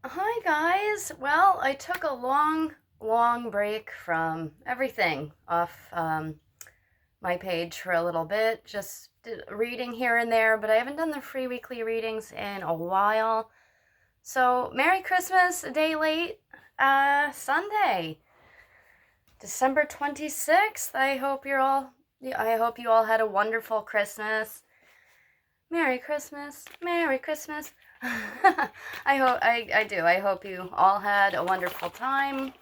Hi guys. Well, I took a long break from everything off my page for a little bit. Just did reading here and there, but I haven't done the free weekly readings in a while. So, Merry Christmas, a day late. Sunday, December 26th. I hope you all had a wonderful Christmas. Merry Christmas. Merry Christmas. I do. I hope you all had a wonderful time.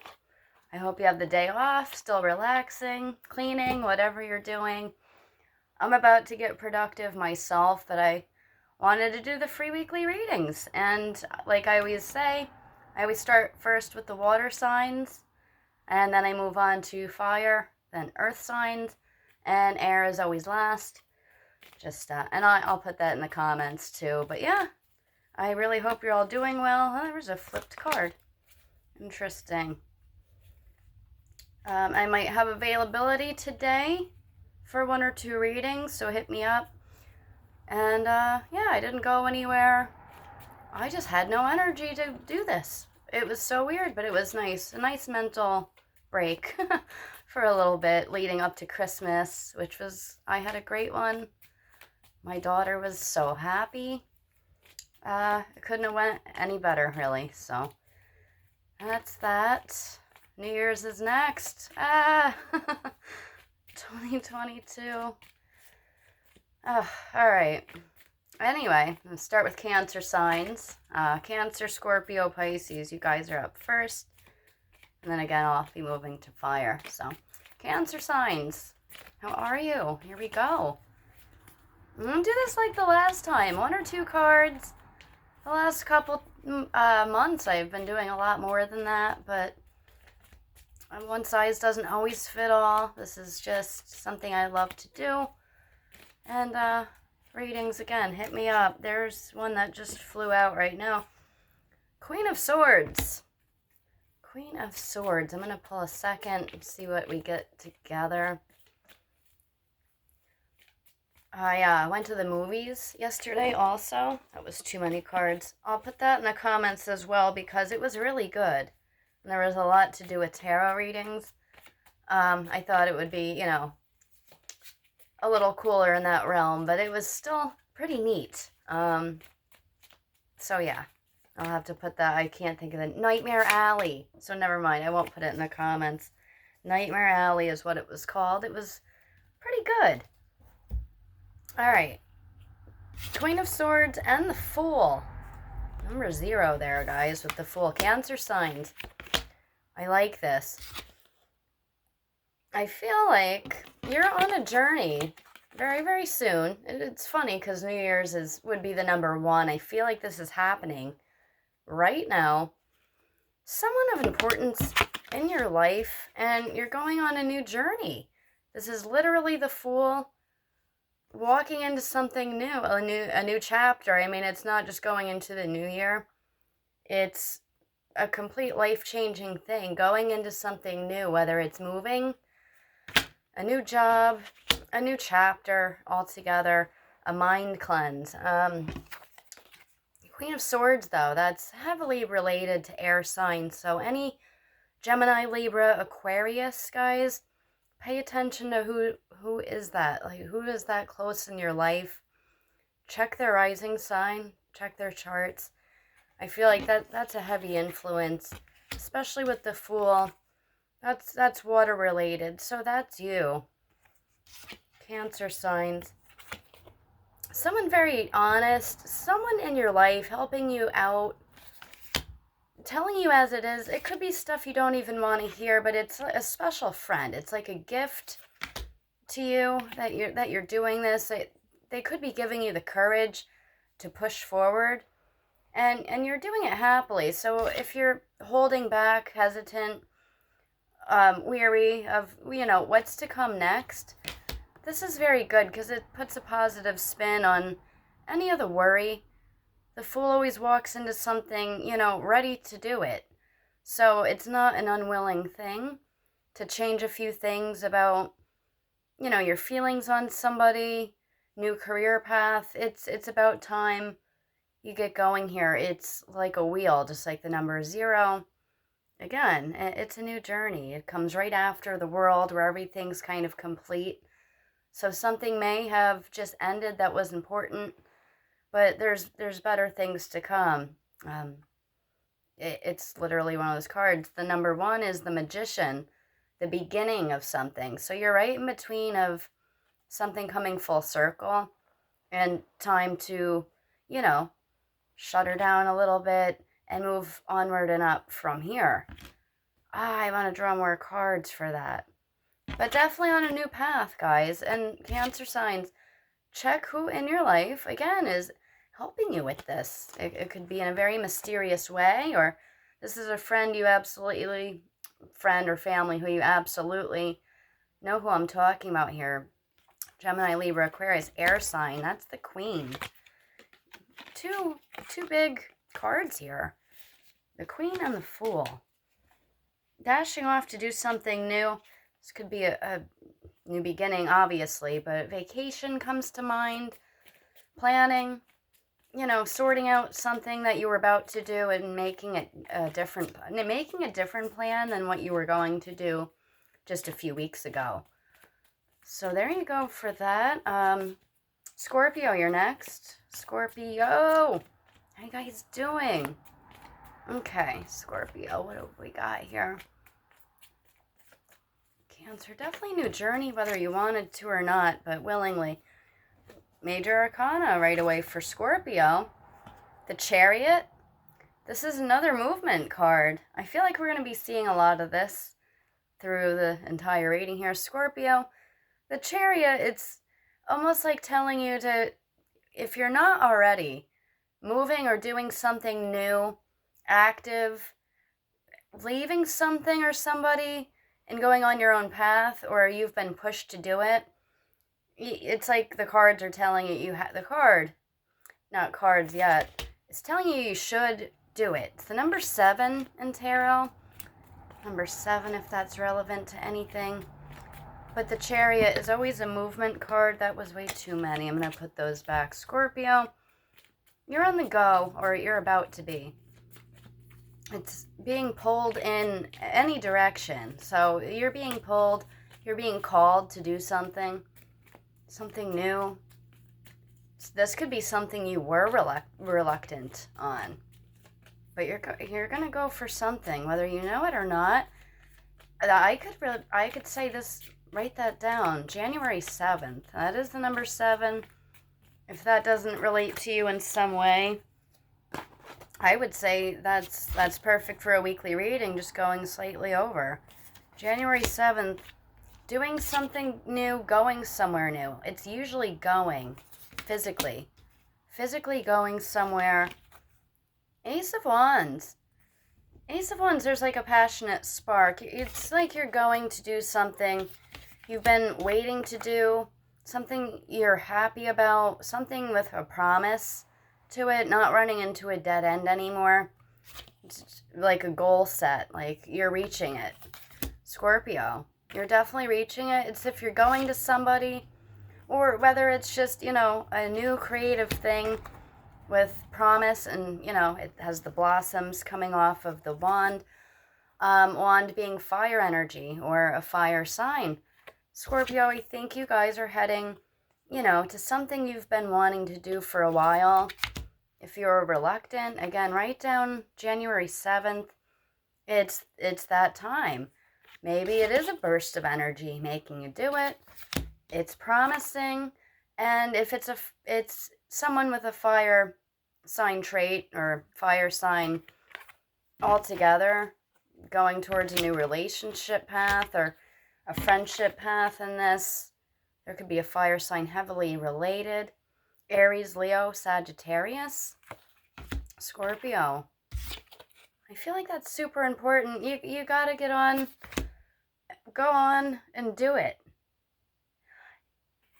I hope you have the day off, still relaxing, cleaning, whatever you're doing. I'm about to get productive myself, but I wanted to do the free weekly readings. And like I always say, I always start first with the water signs, and then I move on to fire, then earth signs, and air is always last. And I'll put that in the comments too. But yeah, I really hope you're all doing well. Oh, there was a flipped card. Interesting. I might have availability today for one or two readings, so hit me up. And yeah, I didn't go anywhere. I just had no energy to do this. It was so weird, but it was nice. A nice mental break for a little bit leading up to Christmas, I had a great one. My daughter was so happy. It couldn't have went any better, really. So that's that. New Year's is next. 2022. Oh, all right. Anyway, let's start with Cancer signs. Cancer, Scorpio, Pisces. You guys are up first. And then again, I'll be moving to fire. So, Cancer signs. How are you? Here we go. I'm going to do this like the last time. One or two cards. The last couple months, I've been doing a lot more than that, but one size doesn't always fit all. This is just something I love to do. And readings, again, hit me up. There's one that just flew out right now. Queen of Swords. Queen of Swords. I'm going to pull a second and see what we get together. I went to the movies yesterday also. That was too many cards. I'll put that in the comments as well because it was really good. And there was a lot to do with tarot readings. I thought it would be, a little cooler in that realm, but it was still pretty neat. So yeah, I'll have to put that. I can't think of it. Nightmare Alley. So never mind. I won't put it in the comments. Nightmare Alley is what it was called. It was pretty good. All right. Queen of Swords and the Fool. Number 0 there, guys, with the Fool. Cancer signs. I like this. I feel like you're on a journey very, very soon. It's funny because New Year's would be the number 1. I feel like this is happening right now. Someone of importance in your life, and you're going on a new journey. This is literally the Fool walking into something new, a new chapter. I mean, it's not just going into the new year. It's a complete life-changing thing, going into something new, whether it's moving, a new job, a new chapter altogether, a mind cleanse. Queen of Swords, though, that's heavily related to air signs. So any Gemini, Libra, Aquarius, guys, pay attention to who is that? Like, who is that close in your life? Check their rising sign, check their charts. I feel like that's a heavy influence, especially with the Fool. That's water related, so that's you. Cancer signs. Someone very honest, someone in your life helping you out, telling you as it is. It could be stuff you don't even want to hear, but it's a special friend. It's like a gift to you that you're doing this. They could be giving you the courage to push forward, and you're doing it happily. So if you're holding back, hesitant, weary of what's to come next, this is very good because it puts a positive spin on any of the worry. The Fool always walks into something, ready to do it. So it's not an unwilling thing to change a few things about, your feelings on somebody, new career path. It's about time you get going here. It's like a wheel, just like the number 0. Again, it's a new journey. It comes right after the world where everything's kind of complete. So something may have just ended that was important, but there's better things to come. It's literally one of those cards. The number 1 is the Magician, the beginning of something. So you're right in between of something coming full circle and time to, you know, shut her down a little bit and move onward and up from here. I want to draw more cards for that. But definitely on a new path, guys. And Cancer signs, check who in your life, again, is helping you with this. It could be in a very mysterious way, or this is a friend you absolutely, friend or family who you absolutely know who I'm talking about here. Gemini, Libra, Aquarius, air sign. That's the Queen. Two big cards here. The Queen and the Fool. Dashing off to do something new. This could be a new beginning, obviously, but vacation comes to mind. Planning, you know, sorting out something that you were about to do and making it a different plan than what you were going to do just a few weeks ago. So there you go for that. Scorpio, you're next. Scorpio, how you guys doing? Okay, Scorpio, what have we got here? Cancer, definitely new journey, whether you wanted to or not, but willingly. Major Arcana right away for Scorpio. The Chariot. This is another movement card. I feel like we're going to be seeing a lot of this through the entire reading here. Scorpio, the Chariot, it's almost like telling you to, if you're not already moving or doing something new, active, leaving something or somebody and going on your own path, or you've been pushed to do it, it's like the cards are telling you have the card, not cards yet, it's telling you should do it. It's the number 7 in tarot. Number 7, if that's relevant to anything. But the Chariot is always a movement card. That was way too many. I'm going to put those back. Scorpio, you're on the go, or you're about to be. It's being pulled in any direction. So you're being pulled, you're being called to do something new. This could be something you were reluctant on. But you're going to go for something, whether you know it or not. I could say this, write that down. January 7th. That is the number 7. If that doesn't relate to you in some way, I would say that's perfect for a weekly reading, just going slightly over. January 7th, doing something new, going somewhere new. It's usually going, physically going somewhere. Ace of Wands. Ace of Wands, there's like a passionate spark. It's like you're going to do something you've been waiting to do, something you're happy about, something with a promise to it, not running into a dead end anymore. It's like a goal set, like you're reaching it. Scorpio, you're definitely reaching it. It's if you're going to somebody, or whether it's just, you know, a new creative thing with promise, and, you know, it has the blossoms coming off of the wand. Wand being fire energy or a fire sign. Scorpio, I think you guys are heading, you know, to something you've been wanting to do for a while. If you're reluctant, again, write down January 7th. It's that time. Maybe it is a burst of energy making you do it. It's promising. And if it's someone with a fire sign trait or fire sign altogether, going towards a new relationship path or a friendship path in this, there could be a fire sign heavily related. Aries, Leo, Sagittarius, Scorpio. I feel like that's super important. You gotta go on and do it.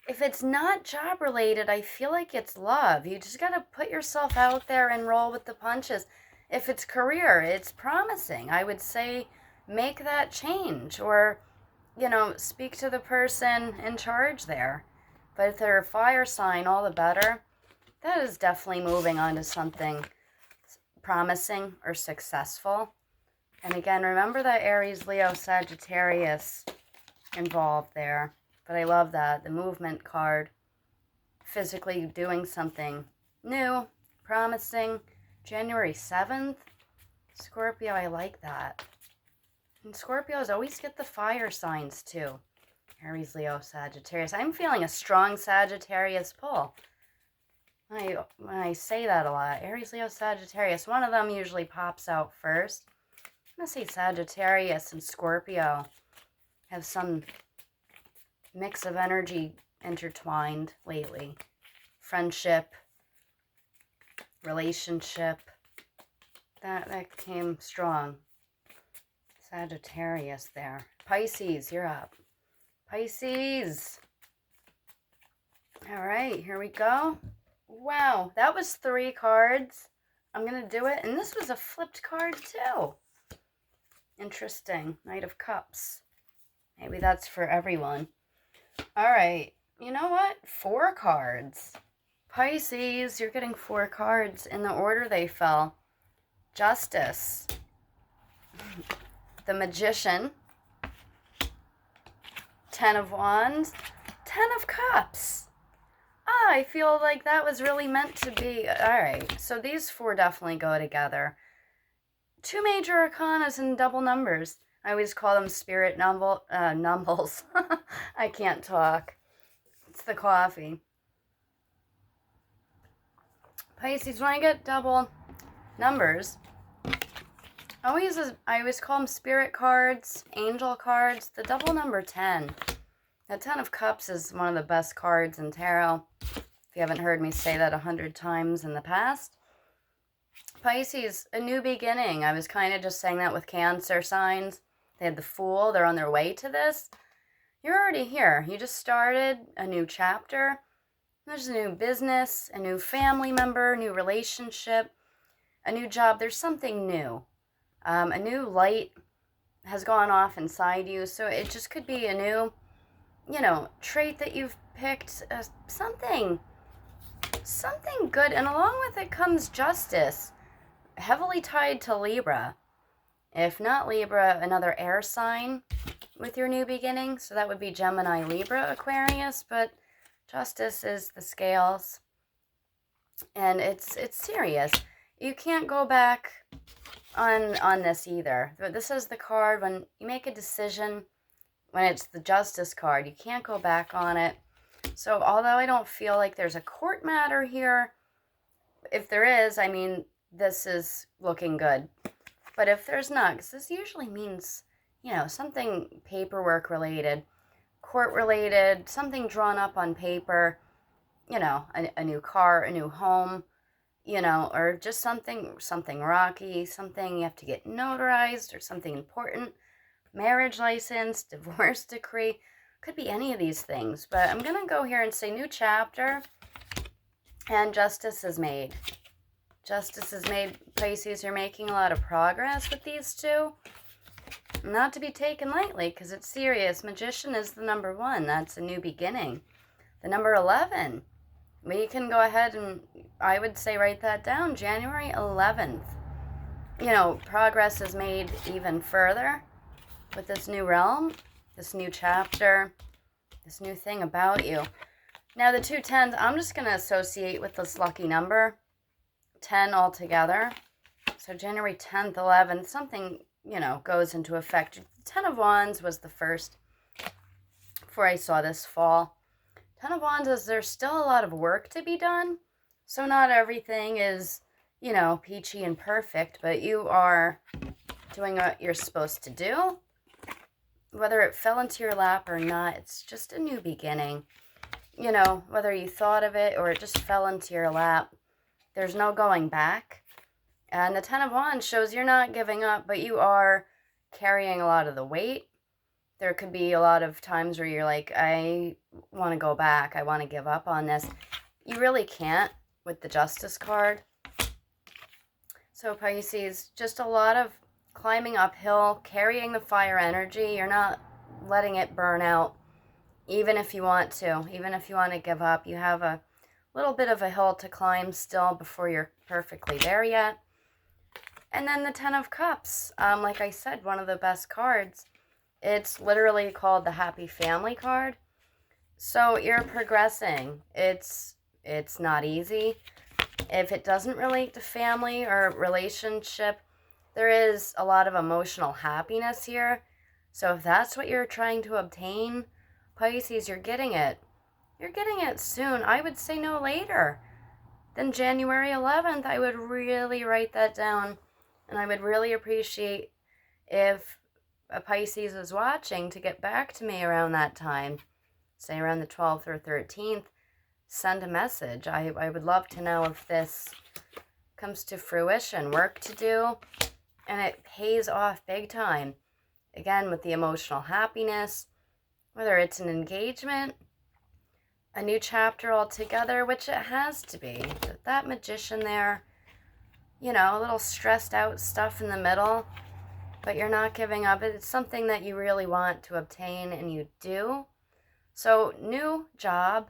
If it's not job related, I feel like it's love. You just gotta put yourself out there and roll with the punches. If it's career, it's promising. I would say make that change, or, you know, speak to the person in charge there. But if they're a fire sign, all the better. that is definitely moving on to something promising or successful. And again, remember that Aries, Leo, Sagittarius involved there. But I love that. The movement card. Physically doing something new, promising. January 7th. Scorpio, I like that. And Scorpios always get the fire signs too. Aries, Leo, Sagittarius. I'm feeling a strong Sagittarius pull. When I say that a lot. Aries, Leo, Sagittarius. One of them usually pops out first. I'm going to say Sagittarius and Scorpio have some mix of energy intertwined lately. Friendship, relationship. That came strong. Sagittarius there. Pisces, you're up. Pisces. All right, here we go. Wow, that was 3 cards. I'm going to do it. And this was a flipped card too. Interesting. Knight of Cups. Maybe that's for everyone. All right. You know what? 4 cards. Pisces, you're getting 4 cards in the order they fell. Justice. The Magician. 10 of Wands. 10 of Cups. I feel like that was really meant to be. All right. So these 4 definitely go together. 2 major arcanas in double numbers. I always call them spirit numbles. I can't talk. It's the coffee. Pisces, when I get double numbers, I always call them spirit cards, angel cards. The double number 10. The 10 of Cups is one of the best cards in tarot. If you haven't heard me say that 100 times in the past. Pisces, a new beginning. I was kind of just saying that with Cancer signs. They had the Fool. They're on their way to this. You're already here. You just started a new chapter. There's a new business, a new family member, a new relationship, a new job. There's something new. A new light has gone off inside you. So it just could be a new, trait that you've picked. Something good. And along with it comes justice. Heavily tied to Libra. If not Libra, another air sign with your new beginning. So that would be Gemini, Libra, Aquarius. But justice is the scales. And it's serious. You can't go back on this either. This is the card when you make a decision, when it's the justice card, you can't go back on it. So although I don't feel like there's a court matter here, if there is, I mean, this is looking good. But if there's not, because this usually means, something paperwork related, court related, something drawn up on paper, a new car, a new home, or just something rocky, something you have to get notarized or something important, marriage license, divorce decree, could be any of these things. But I'm going to go here and say new chapter, and justice is made. Justice is made. Pisces, you're making a lot of progress with these 2. Not to be taken lightly, because it's serious. Magician is the number 1. That's a new beginning. The number 11. We can go ahead and, I would say, write that down. January 11th. Progress is made even further with this new realm, this new chapter, this new thing about you. Now, the 2 10s, I'm just going to associate with this lucky number. 10 altogether. So January 10th, 11th, something, goes into effect. 10 of Wands was the first before I saw this fall. 10 of Wands is there's still a lot of work to be done. So not everything is, peachy and perfect, but you are doing what you're supposed to do. Whether it fell into your lap or not, it's just a new beginning. Whether you thought of it or it just fell into your lap. There's no going back. And the 10 of Wands shows you're not giving up, but you are carrying a lot of the weight. There could be a lot of times where you're like, I want to go back. I want to give up on this. You really can't with the Justice card. So Pisces, just a lot of climbing uphill, carrying the fire energy. You're not letting it burn out, even if you want to. Even if you want to give up, you have a little bit of a hill to climb still before you're perfectly there yet. And then the Ten of Cups, like I said, one of the best cards. It's literally called the Happy Family card. So you're progressing. It's not easy. If it doesn't relate to family or relationship, there is a lot of emotional happiness here. So if that's what you're trying to obtain, Pisces, you're getting it. You're getting it soon. I would say no later than January 11th. I would really write that down. And I would really appreciate if a Pisces is watching to get back to me around that time, say around the 12th or 13th, send a message. I would love to know if this comes to fruition, work to do, and it pays off big time. Again, with the emotional happiness, whether it's an engagement, a new chapter altogether, which it has to be. With that Magician there, you know, a little stressed out stuff in the middle, but you're not giving up. It's something that you really want to obtain, and you do. So, new job,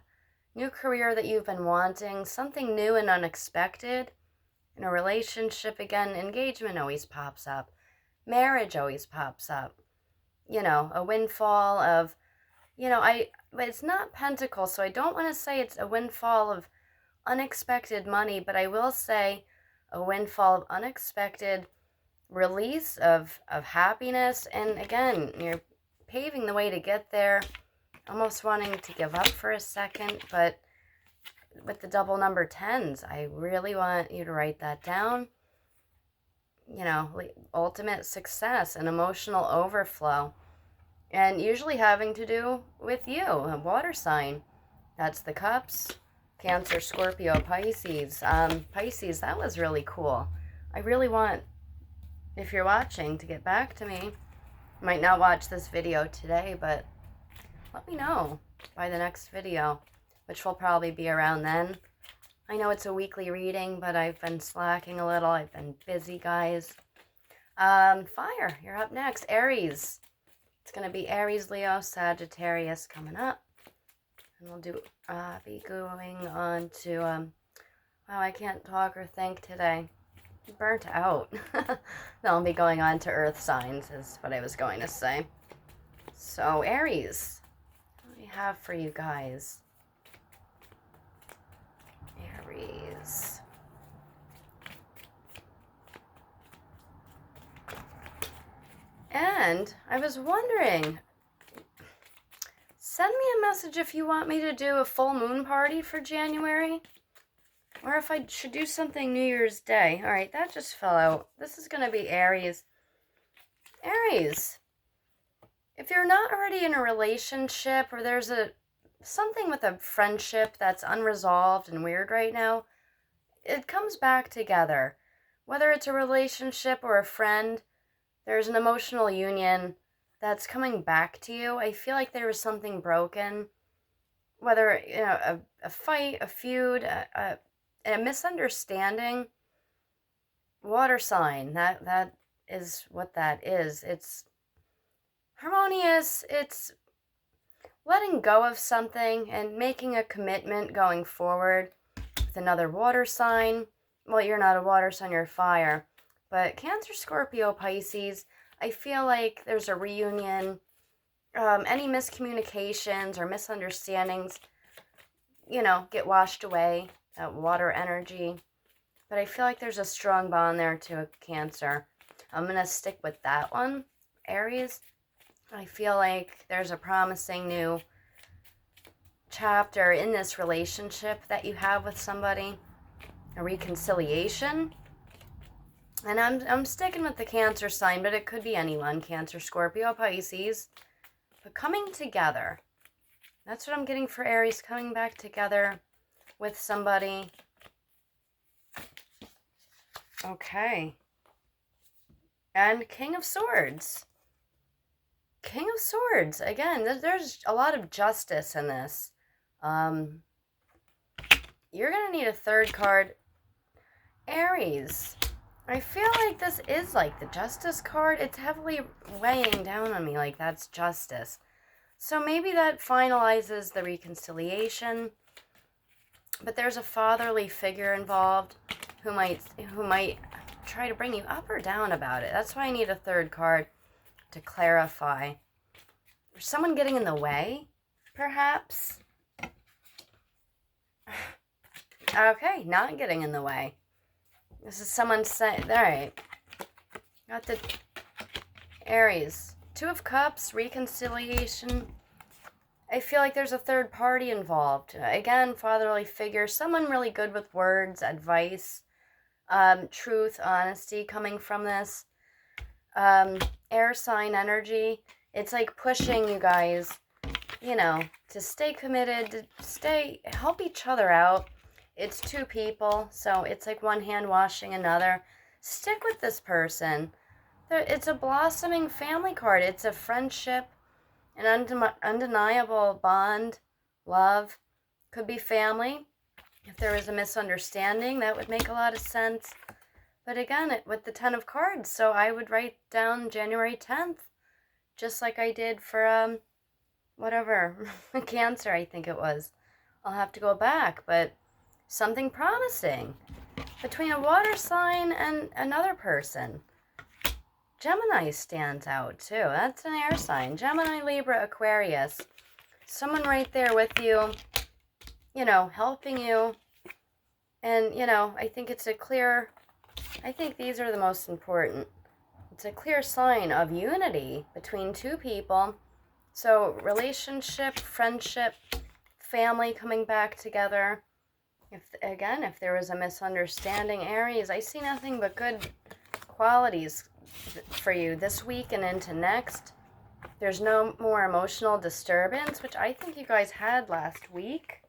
new career that you've been wanting, something new and unexpected. In a relationship, again, engagement always pops up. Marriage always pops up. You know, a windfall of, you know, but it's not Pentacles, so I don't want to say it's a windfall of unexpected money, but I will say a windfall of unexpected release of happiness. And again, you're paving the way to get there, almost wanting to give up for a second, but with the double number 10s, I really want you to write that down. You know, ultimate success and emotional overflow, and usually having to do with you, a water sign. That's the Cups. Cancer, Scorpio, Pisces. Pisces, that was really cool. I really want, if you're watching, to get back to me. You might not watch this video today, but let me know by the next video, which will probably be around then. I know it's a weekly reading, but I've been slacking a little. I've been busy, guys. Fire, you're up next. Aries. It's going to be Aries, Leo, Sagittarius coming up. And we'll be going on to, wow, I can't talk or think today. I'm burnt out. Then I'll be going on to Earth signs, is what I was going to say. So, Aries, what do we have for you guys? Aries. And I was wondering, send me a message if you want me to do a full moon party for January, or if I should do something New Year's Day. All right, that just fell out. This is going to be Aries. Aries, if you're not already in a relationship, or there's something with a friendship that's unresolved and weird right now, it comes back together. Whether it's a relationship or a friend, there's an emotional union that's coming back to you. I feel like there was something broken, whether, you know, a fight, a feud, a misunderstanding. Water sign, that is what that is. It's harmonious. It's letting go of something and making a commitment going forward with another water sign. Well, you're not a water sign, you're fire. But Cancer, Scorpio, Pisces, I feel like there's a reunion. Any miscommunications or misunderstandings, you know, get washed away. That water energy. But I feel like there's a strong bond there to a Cancer. I'm going to stick with that one, Aries. I feel like there's a promising new chapter in this relationship that you have with somebody. A reconciliation. And I'm sticking with the Cancer sign, but it could be anyone. Cancer, Scorpio, Pisces. But coming together. That's what I'm getting for Aries. Coming back together with somebody. Okay. And King of Swords. King of Swords. Again, there's a lot of justice in this. You're going to need a third card. Aries. I feel like this is like the Justice card. It's heavily weighing down on me like that's justice. So maybe that finalizes the reconciliation. But there's a fatherly figure involved who might try to bring you up or down about it. That's why I need a third card to clarify. There's someone getting in the way, perhaps. Okay, not getting in the way. This is someone saying, all right, got the Aries. Two of Cups, reconciliation. I feel like there's a third party involved. Again, fatherly figure, someone really good with words, advice, truth, honesty coming from this. Air sign energy. It's like pushing you guys, you know, to stay committed, to help each other out. It's two people, so it's like one hand washing another. Stick with this person. It's a blossoming family card. It's a friendship, an undeniable bond, love. Could be family. If there was a misunderstanding, that would make a lot of sense. But again, with the 10 of cards, so I would write down January 10th, just like I did for, whatever, Cancer, I think it was. I'll have to go back, but something promising between a water sign and another person. Gemini stands out too. That's an air sign. Gemini, Libra, Aquarius. Someone right there with you, you know, helping you. And, you know, I think it's a clear, I think these are the most important. It's a clear sign of unity between two people. So relationship, friendship, family coming back together. If there was a misunderstanding, Aries, I see nothing but good qualities for you this week and into next. There's no more emotional disturbance, which I think you guys had last week.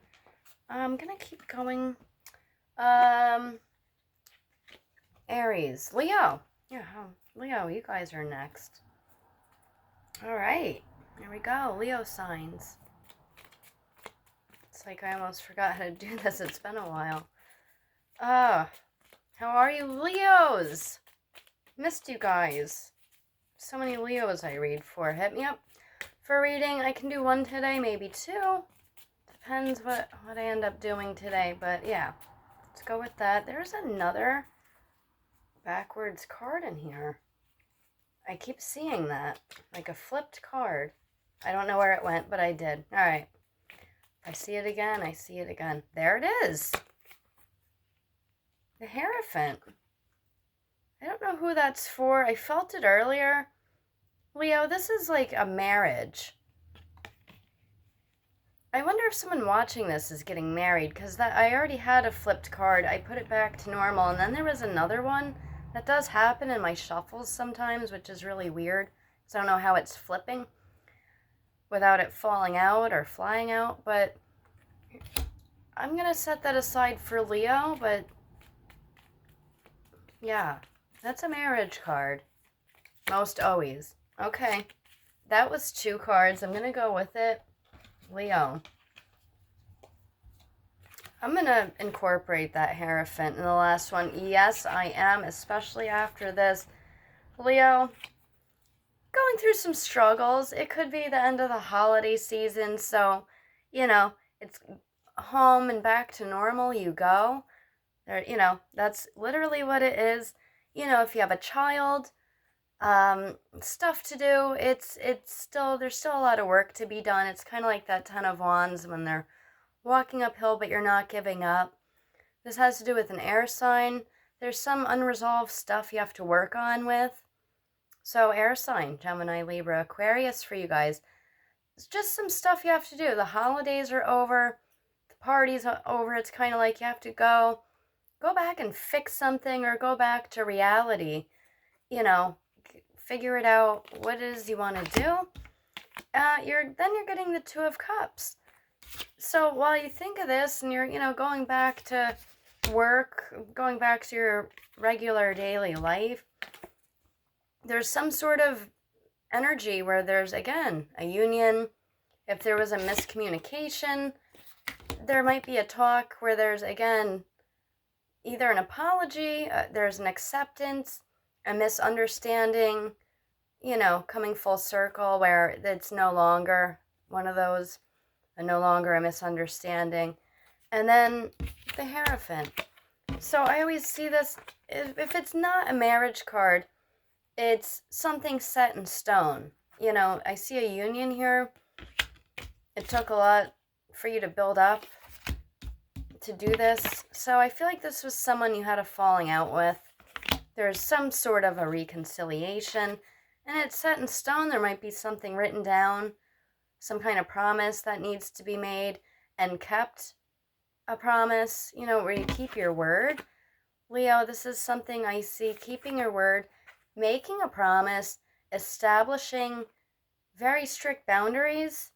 I'm gonna keep going. Aries, Leo. Yeah, Leo, you guys are next. All right, here we go. Leo signs. It's like I almost forgot how to do this. It's been a while. How are you, Leos? Missed you guys. So many Leos I read for. Hit me up for reading. I can do one today, maybe two. Depends what I end up doing today. But yeah, let's go with that. There's another backwards card in here. I keep seeing that. Like a flipped card. I don't know where it went, but I did. All right. If I see it again, I see it again. There it is. The Hierophant. I don't know who that's for. I felt it earlier. Leo, this is like a marriage. I wonder if someone watching this is getting married, because I already had a flipped card. I put it back to normal, and then there was another one. That does happen in my shuffles sometimes, which is really weird, because I don't know how it's flipping without it falling out or flying out, but I'm going to set that aside for Leo, but yeah, that's a marriage card. Most always. Okay, that was 2 cards. I'm going to go with it. Leo. I'm going to incorporate that Hierophant in the last one. Yes, I am, especially after this. Leo, going through some struggles. It could be the end of the holiday season, so, you know, it's home and back to normal you go. There, you know, that's literally what it is. You know, if you have a child, stuff to do, it's still, there's still a lot of work to be done. It's kind of like that 10 of Wands when they're walking uphill, but you're not giving up. This has to do with an air sign. There's some unresolved stuff you have to work on with. So air sign, Gemini, Libra, Aquarius for you guys. It's just some stuff you have to do. The holidays are over. The party's over. It's kind of like you have to go back and fix something or go back to reality. You know, figure it out what it is you want to do. You're getting the 2 of Cups. So while you think of this and you're, you know, going back to work, going back to your regular daily life, there's some sort of energy where there's, again, a union. If there was a miscommunication, there might be a talk where there's, again, either an apology, there's an acceptance, a misunderstanding, you know, coming full circle where it's no longer one of those, no longer a misunderstanding. And then the Hierophant. So I always see this, if it's not a marriage card, it's something set in stone. You know, I see a union here. It took a lot for you to build up to do this. So I feel like this was someone you had a falling out with. There's some sort of a reconciliation, and it's set in stone. There might be something written down, some kind of promise that needs to be made and kept. A promise, you know, where you keep your word. Leo, this is something I see, keeping your word, making a promise, establishing very strict boundaries.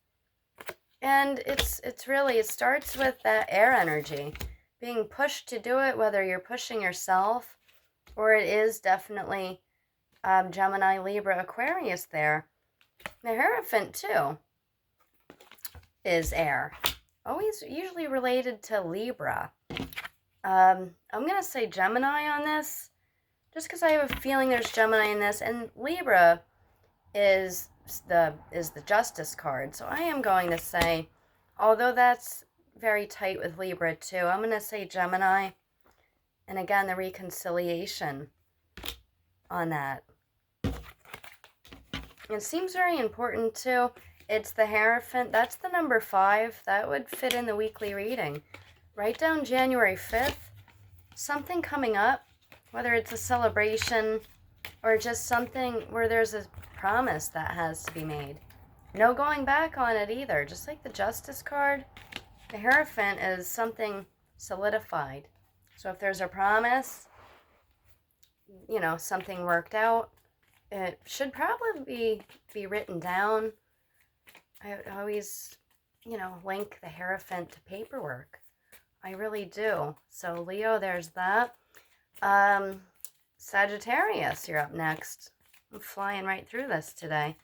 And it's really, it starts with that air energy, being pushed to do it, whether you're pushing yourself or it is definitely Gemini, Libra, Aquarius there. The Hierophant too is air. Always usually related to Libra. I'm going to say Gemini on this, just because I have a feeling there's Gemini in this, and Libra is the Justice card. So I am going to say, although that's very tight with Libra too, I'm going to say Gemini. And again, the reconciliation on that. It seems very important too. It's the Hierophant. That's the number 5. That would fit in the weekly reading. Write down January 5th. Something coming up, whether it's a celebration or just something where there's a promise that has to be made. No going back on it either. Just like the Justice card, the Hierophant is something solidified. So if there's a promise, you know, something worked out, it should probably be written down. I always, you know, link the Hierophant to paperwork. I really do. So Leo, there's that. Sagittarius, you're up next. I'm flying right through this today.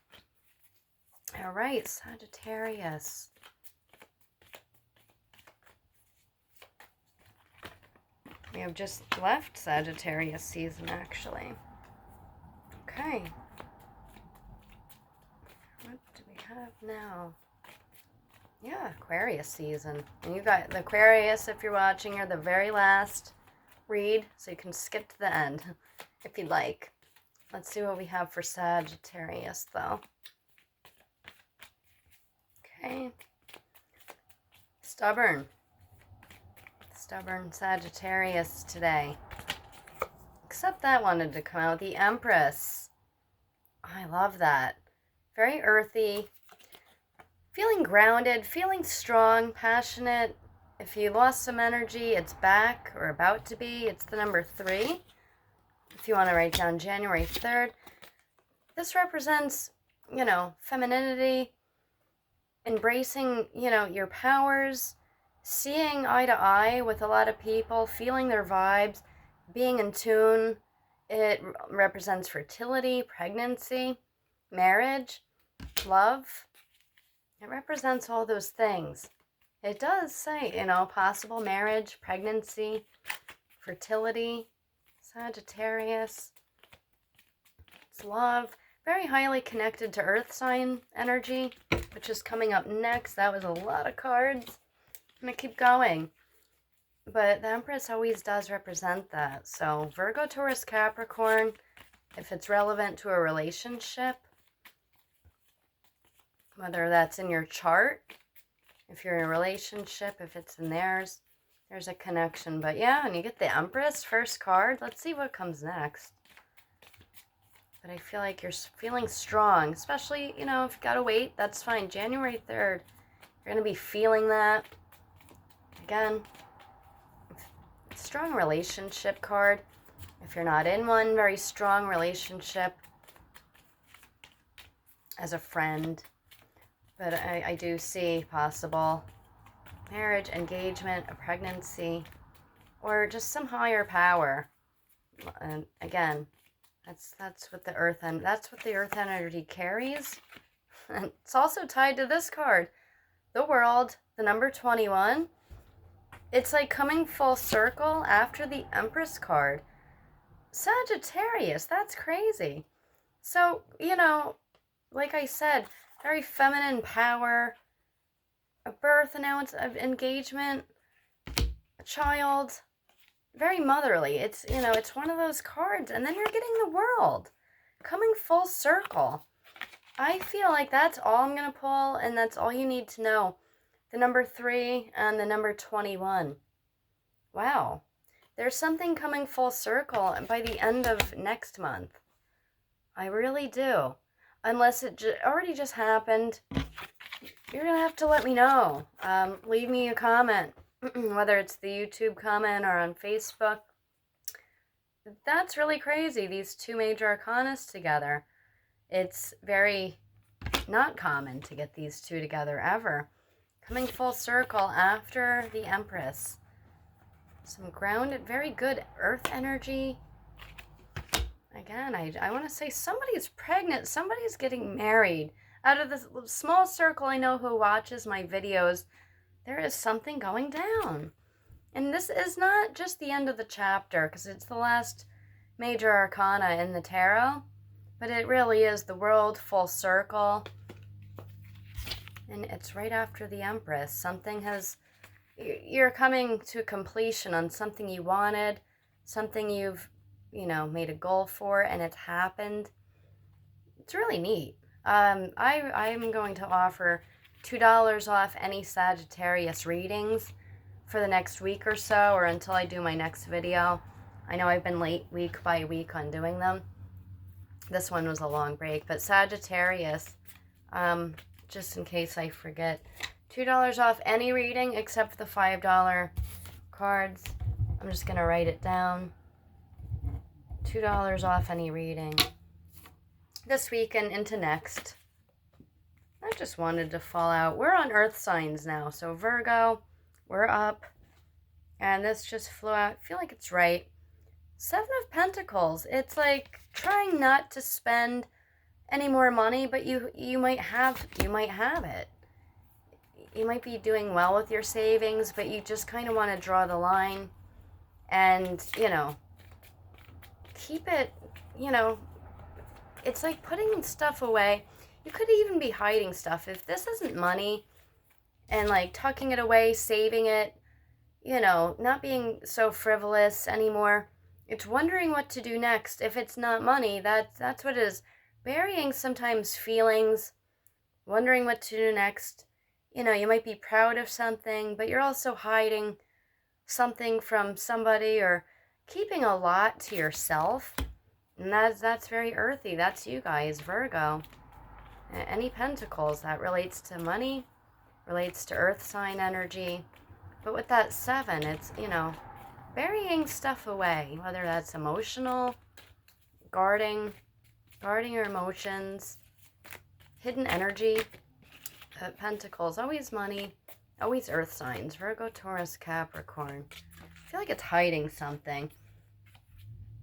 All right, Sagittarius. We have just left Sagittarius season, actually. Okay. What do we have now? Yeah, Aquarius season. And you got the Aquarius, if you're watching, you're the very last read, so you can skip to the end if you'd like. Let's see what we have for Sagittarius, though. Okay. Stubborn Sagittarius today. Except that wanted to come out. The Empress. I love that. Very earthy. Feeling grounded, feeling strong, passionate. If you lost some energy, it's back or about to be. It's the number 3. If you want to write down January 3rd. This represents, you know, femininity, embracing, you know, your powers, seeing eye to eye with a lot of people, feeling their vibes, being in tune. It represents fertility, pregnancy, marriage, love. It represents all those things. It does say, you know, possible marriage, pregnancy, fertility, Sagittarius. It's love. Very highly connected to Earth sign energy, which is coming up next. That was a lot of cards. I'm going to keep going. But the Empress always does represent that. So Virgo, Taurus, Capricorn, if it's relevant to a relationship, whether that's in your chart, if you're in a relationship, if it's in theirs, there's a connection. But yeah, and you get the Empress, first card. Let's see what comes next. But I feel like you're feeling strong, especially, you know, if you gotta wait, that's fine. January 3rd, you're gonna be feeling that. Again, strong relationship card. If you're not in one, very strong relationship as a friend. But I do see possible marriage, engagement, a pregnancy, or just some higher power. And again, that's what the earth energy carries. And it's also tied to this card, the World, the number 21. It's like coming full circle after the Empress card. Sagittarius, that's crazy. So, you know, like I said, very feminine power, a birth announcement, of engagement, child, very motherly. It's, you know, it's one of those cards. And then you're getting the World coming full circle. I feel like that's all I'm going to pull, and that's all you need to know. The number 3 and the number 21. Wow. There's something coming full circle by the end of next month. I really do. Unless it already just happened, you're going to have to let me know. Leave me a comment, whether it's the YouTube comment or on Facebook. That's really crazy, these two major arcanas together. It's very not common to get these two together ever. Coming full circle after the Empress. Some grounded, very good earth energy. Again, I want to say somebody's pregnant. Somebody's getting married. Out of this small circle I know who watches my videos, there is something going down. And this is not just the end of the chapter, because it's the last major arcana in the tarot. But it really is the World full circle. And it's right after the Empress. Something has... You're coming to completion on something you wanted. Something you've, you know, made a goal for, and it's happened. It's really neat. I'm going to offer $2 off any Sagittarius readings for the next week or so, or until I do my next video. I know I've been late week by week on doing them. This one was a long break, but Sagittarius, just in case I forget, $2 off any reading except the $5 cards. I'm just going to write it down. $2 off any reading this week and into next. I just wanted to fall out. We're on earth signs now, so Virgo, we're up. And this just flew out. I feel like it's right. 7 of Pentacles. It's like trying not to spend any more money, but you might have it. You might be doing well with your savings, but you just kind of want to draw the line and, you know, keep it, you know, it's like putting stuff away. You could even be hiding stuff. If this isn't money and like tucking it away, saving it, you know, not being so frivolous anymore. It's wondering what to do next. If it's not money, that's what it is. Burying sometimes feelings, wondering what to do next. You know, you might be proud of something, but you're also hiding something from somebody or keeping a lot to yourself. And that's very earthy. That's you guys, Virgo. Any pentacles, that relates to money, relates to earth sign energy. But with that 7, it's, you know, burying stuff away, whether that's emotional, guarding your emotions, hidden energy. Pentacles, always money, always earth signs. Virgo, Taurus, Capricorn. I feel like it's hiding something.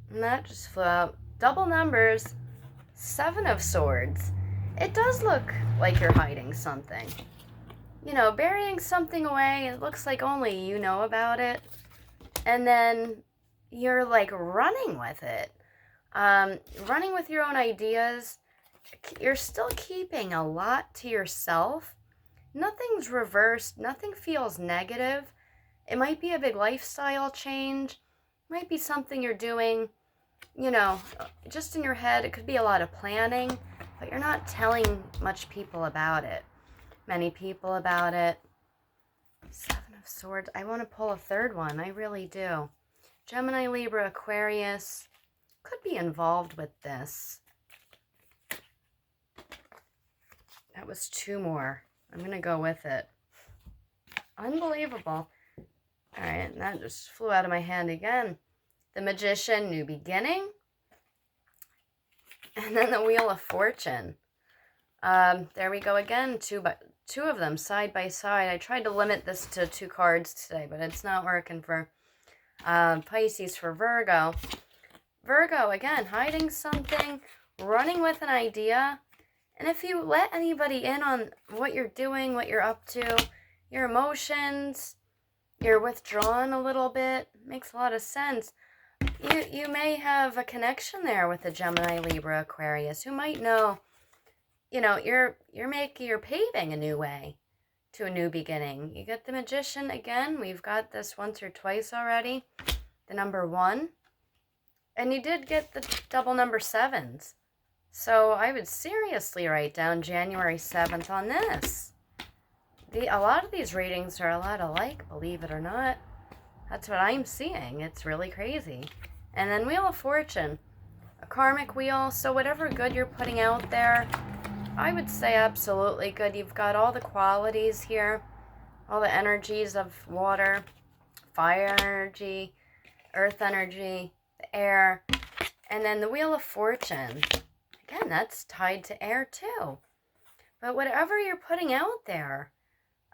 And that just flew out. Double numbers. 7 of Swords. It does look like you're hiding something. You know, burying something away, it looks like only you know about it. And then you're like running with it. Running with your own ideas. You're still keeping a lot to yourself. Nothing's reversed. Nothing feels negative. It might be a big lifestyle change. It might be something you're doing, you know, just in your head. It could be a lot of planning, but you're not telling many people about it. 7 of Swords. I want to pull a third one. I really do. Gemini, Libra, Aquarius could be involved with this. That was 2 more. I'm going to go with it. Unbelievable. All right, and that just flew out of my hand again. The Magician, New Beginning. And then the Wheel of Fortune. There we go again. Two of them side by side. I tried to limit this to 2 cards today, but it's not working for Pisces, for Virgo. Virgo, again, hiding something, running with an idea. And if you let anybody in on what you're doing, what you're up to, your emotions, you're withdrawn a little bit, makes a lot of sense. You may have a connection there with a Gemini, Libra, Aquarius, who might know, you know, you're paving a new way. to a new beginning. You get the Magician again. We've got this once or twice already. The number 1. And you did get the double number 7s. So I would seriously write down January 7th on this. A lot of these readings are a lot alike, believe it or not. That's what I'm seeing. It's really crazy. And then Wheel of Fortune, a karmic wheel. So whatever good you're putting out there, I would say absolutely good. You've got all the qualities here, all the energies of water, fire energy, earth energy, the air, and then the Wheel of Fortune. Again, that's tied to air too. But whatever you're putting out there,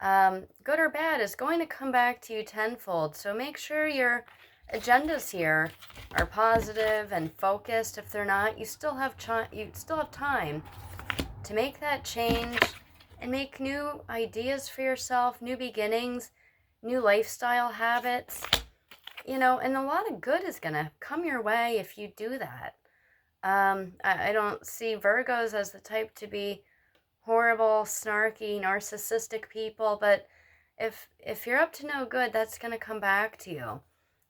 good or bad, is going to come back to you tenfold. So make sure your agendas here are positive and focused. If they're not, you still have time to make that change and make new ideas for yourself, new beginnings, new lifestyle habits. And a lot of good is going to come your way if you do that. I don't see Virgos as the type to be horrible, snarky, narcissistic people, but if you're up to no good, that's going to come back to you.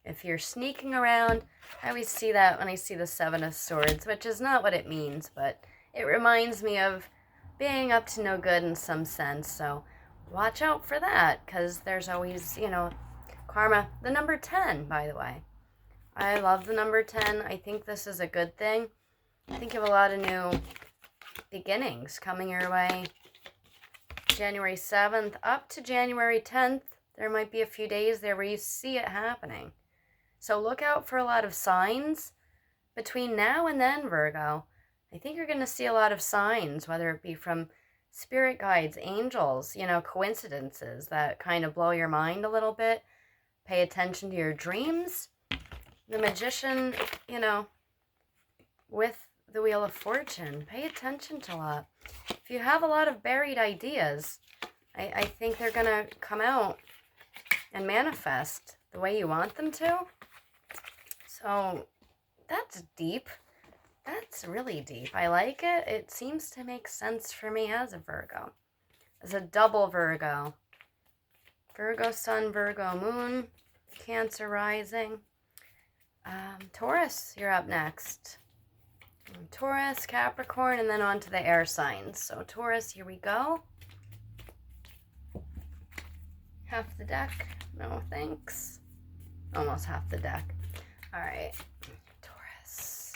If you're sneaking around, I always see that when I see the 7 of Swords, which is not what it means, but it reminds me of being up to no good in some sense. So watch out for that, because there's always, karma. The number 10, by the way. I love the number 10. I think this is a good thing. I think you have a lot of new beginnings coming your way. January 7th up to January 10th, there might be a few days there where you see it happening. So look out for a lot of signs between now and then, Virgo. I think you're going to see a lot of signs, whether it be from spirit guides, angels, coincidences that kind of blow your mind a little bit. Pay attention to your dreams. The Magician, with the Wheel of Fortune, pay attention to a lot. If you have a lot of buried ideas, I think they're going to come out and manifest the way you want them to. So that's deep. That's really deep. I like it. It seems to make sense for me as a Virgo. As a double Virgo. Virgo Sun, Virgo Moon, Cancer Rising. Taurus, you're up next. Taurus, Capricorn, and then on to the air signs. So Taurus, here we go. Half the deck. No, thanks. Almost half the deck. All right. Taurus.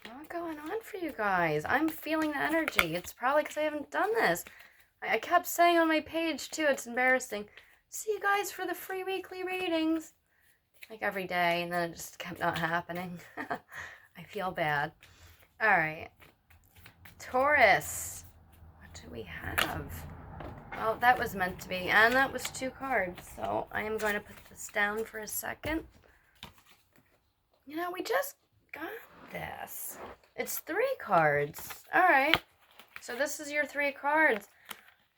What's going on for you guys? I'm feeling the energy. It's probably because I haven't done this. I kept saying on my page, too, it's embarrassing. See you guys for the free weekly readings. Like every day, and then it just kept not happening. I feel bad. All right. Taurus. What do we have? Well, that was meant to be, and that was 2 cards. So I am going to put this down for a second. We just got this. It's 3 cards. All right. So this is your 3 cards.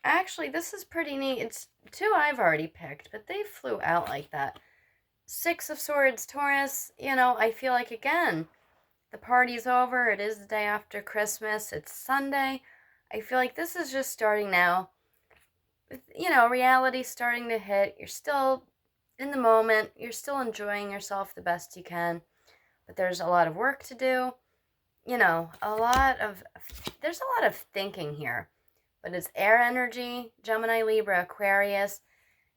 Actually, this is pretty neat. It's 2 I've already picked, but they flew out like that. 6 of Swords, Taurus. I feel like, again, the party's over. It is the day after Christmas. It's Sunday. I feel like this is just starting now. Reality starting to hit. You're still in the moment. You're still enjoying yourself the best you can. But there's a lot of work to do. There's a lot of thinking here. But it's air energy, Gemini, Libra, Aquarius.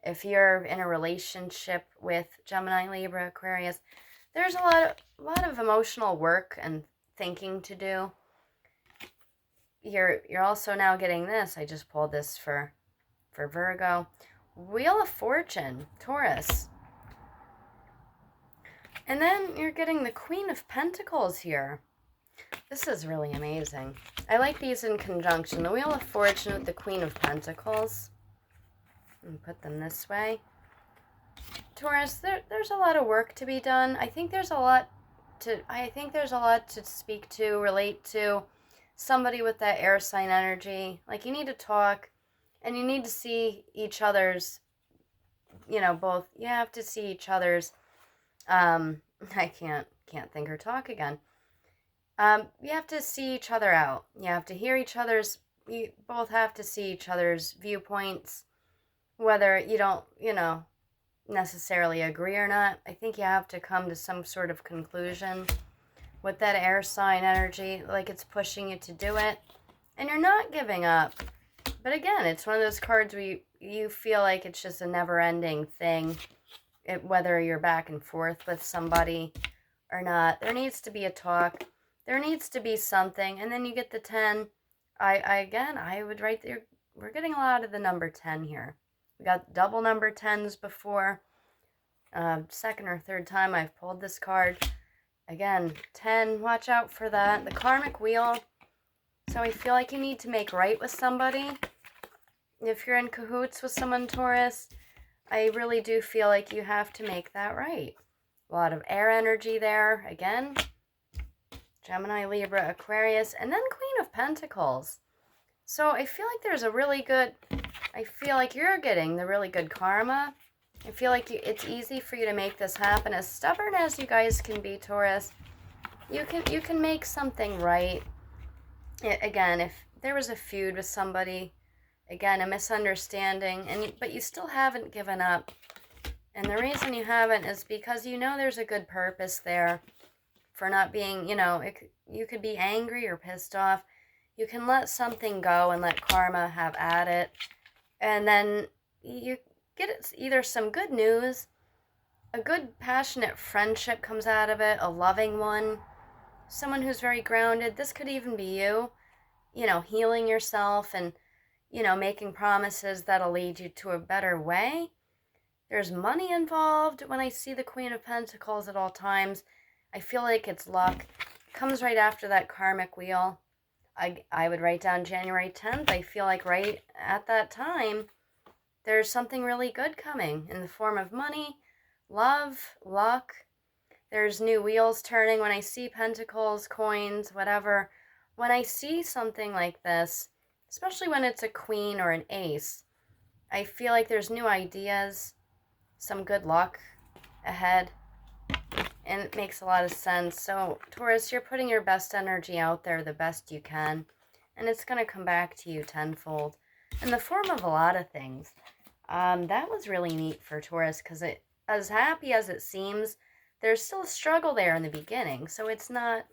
If you're in a relationship with Gemini, Libra, Aquarius, there's a lot of emotional work and thinking to do. You're also now getting this. I just pulled this for Virgo. Wheel of Fortune, Taurus. And then you're getting the Queen of Pentacles here. This is really amazing. I like these in conjunction. The Wheel of Fortune with the Queen of Pentacles. And put them this way. Taurus, there's a lot of work to be done. I think there's a lot to speak to, relate to. Somebody with that air sign energy. Like, you need to talk, and you need to see each other's, both. You have to see each other's, I can't think or talk again. You have to see each other out. You have to hear each other's, you both have to see each other's viewpoints, whether you don't, necessarily agree or not. I think you have to come to some sort of conclusion with that air sign energy, like it's pushing you to do it, and you're not giving up. But again, it's one of those cards where you feel like it's just a never-ending thing, whether you're back and forth with somebody or not. There needs to be a talk. There needs to be something. And then you get the 10. I would write there. We're getting a lot of the number 10 here. We got double number 10s before. Second or third time I've pulled this card. Again, 10. Watch out for that. The karmic wheel. So I feel like you need to make right with somebody. If you're in cahoots with someone, Taurus, I really do feel like you have to make that right. A lot of air energy there. Again, Gemini, Libra, Aquarius, and then Queen of Pentacles. So I feel like there's a really good, I feel like you're getting the really good karma. I feel like it's easy for you to make this happen. As stubborn as you guys can be, Taurus, you can make something right. Again, if there was a feud with somebody, again, a misunderstanding, but you still haven't given up. And the reason you haven't is because you know there's a good purpose there for not being, you could be angry or pissed off. You can let something go and let karma have at it. And then you get either some good news, a good passionate friendship comes out of it, a loving one, someone who's very grounded. This could even be you, healing yourself and, making promises that'll lead you to a better way. There's money involved. When I see the Queen of Pentacles at all times, I feel like it's luck. It comes right after that karmic wheel. I would write down January 10th. I feel like right at that time, there's something really good coming in the form of money, love, luck. There's new wheels turning. When I see pentacles, coins, whatever, when I see something like this, especially when it's a queen or an ace, I feel like there's new ideas, some good luck ahead, and it makes a lot of sense. So, Taurus, you're putting your best energy out there the best you can, and it's going to come back to you tenfold in the form of a lot of things. That was really neat for Taurus because as happy as it seems, there's still a struggle there in the beginning. So it's not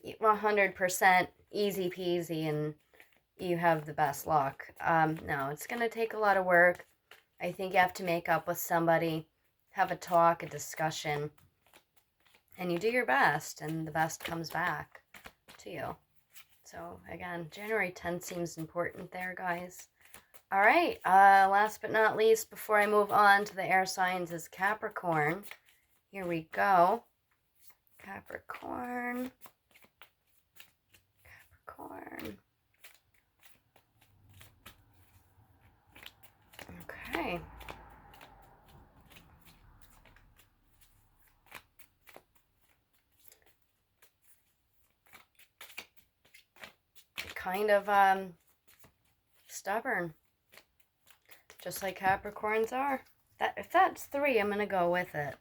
100% easy peasy and you have the best luck. No, it's going to take a lot of work. I think you have to make up with somebody, have a talk, a discussion, and you do your best, and the best comes back to you. So, again, January 10th seems important there, guys. All right, last but not least, before I move on to the air signs, is Capricorn. Here we go. Capricorn. Okay. Kind of stubborn, just like Capricorns are. If that's 3, I'm going to go with it.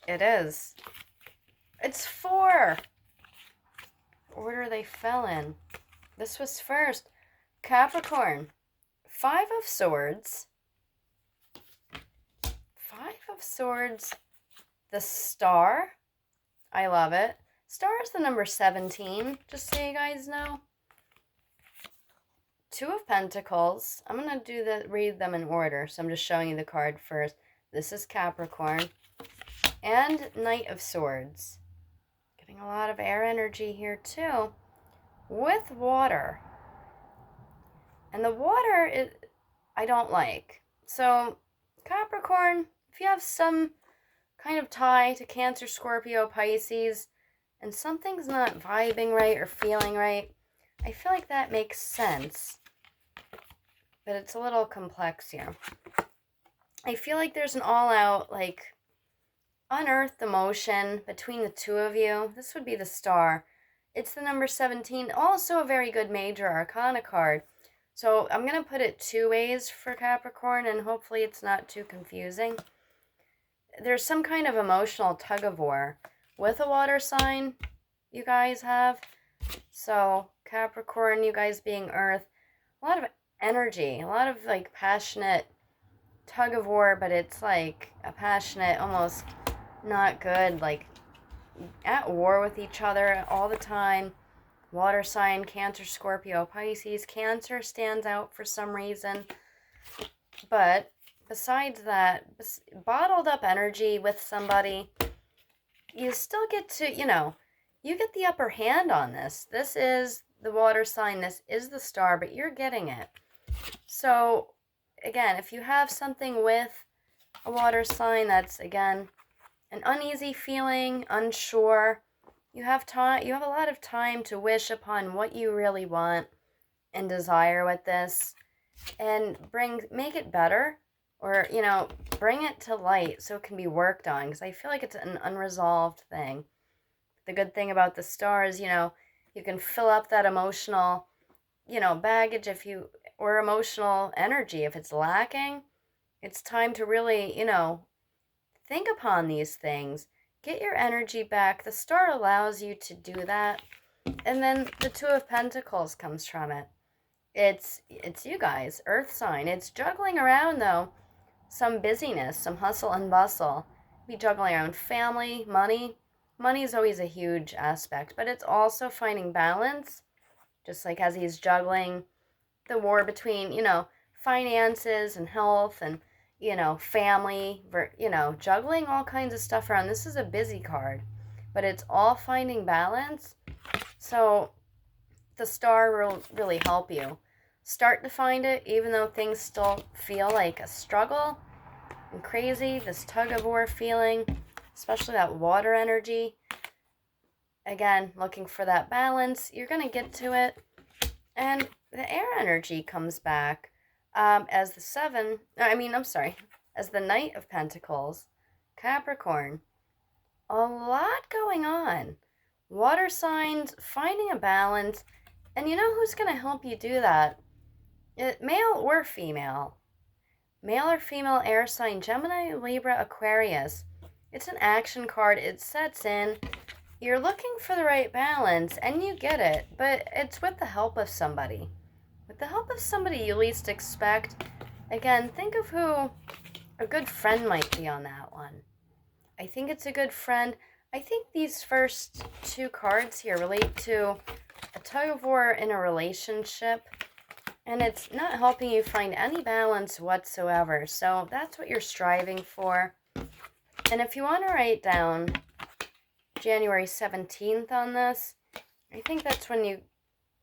It is. It's 4. Order they fell in. This was first. Capricorn. 5 of Swords. 5 of Swords. The Star. I love it. Star is the number 17, just so you guys know. 2 of Pentacles. I'm going to read them in order, so I'm just showing you the card first. This is Capricorn. And Knight of Swords. Getting a lot of air energy here, too. With water. And the water, I don't like. So, Capricorn, if you have some kind of tie to Cancer, Scorpio, Pisces, and something's not vibing right or feeling right, I feel like that makes sense. But it's a little complex here. I feel like there's an all-out, unearthed emotion between the two of you. This would be the Star. It's the number 17. Also a very good major arcana card. So I'm going to put it 2 ways for Capricorn, and hopefully it's not too confusing. There's some kind of emotional tug-of-war with a water sign, you guys have. So Capricorn, you guys being Earth, a lot of energy, a lot of like passionate tug of war, but it's like a passionate, almost not good, like at war with each other all the time. Water sign, Cancer, Scorpio, Pisces. Cancer stands out for some reason. But besides that, bottled up energy with somebody, you still get to, you get the upper hand on this. This is the water sign, this is the star, but you're getting it. So, again, if you have something with a water sign that's, again, an uneasy feeling, unsure, you have a lot of time to wish upon what you really want and desire with this, and make it better, or bring it to light so it can be worked on, because I feel like it's an unresolved thing. The good thing about the stars, you can fill up that emotional baggage, or emotional energy. If it's lacking, it's time to really think upon these things. Get your energy back. The star allows you to do that. And then the Two of Pentacles comes from it. It's you guys, Earth sign. It's juggling around, though, some busyness, some hustle and bustle. Be juggling around family, money. Money is always a huge aspect, but it's also finding balance, just like as he's juggling the war between, finances and health and, family, juggling all kinds of stuff around. This is a busy card, but it's all finding balance. So the star will really help you start to find it, even though things still feel like a struggle and crazy. This tug of war feeling, especially that water energy. Again, looking for that balance. You're going to get to it. And the air energy comes back as the Knight of Pentacles, Capricorn. A lot going on. Water signs, finding a balance. And you know who's going to help you do that? Male or female. Male or female air sign, Gemini, Libra, Aquarius. It's an action card. It sets in. You're looking for the right balance, and you get it, but it's with the help of somebody. With the help of somebody you least expect. Again, think of who a good friend might be on that one. I think it's a good friend. I think these first two cards here relate to a tug of war in a relationship, and it's not helping you find any balance whatsoever. So that's what you're striving for. And if you want to write down January 17th on this, I think that's when you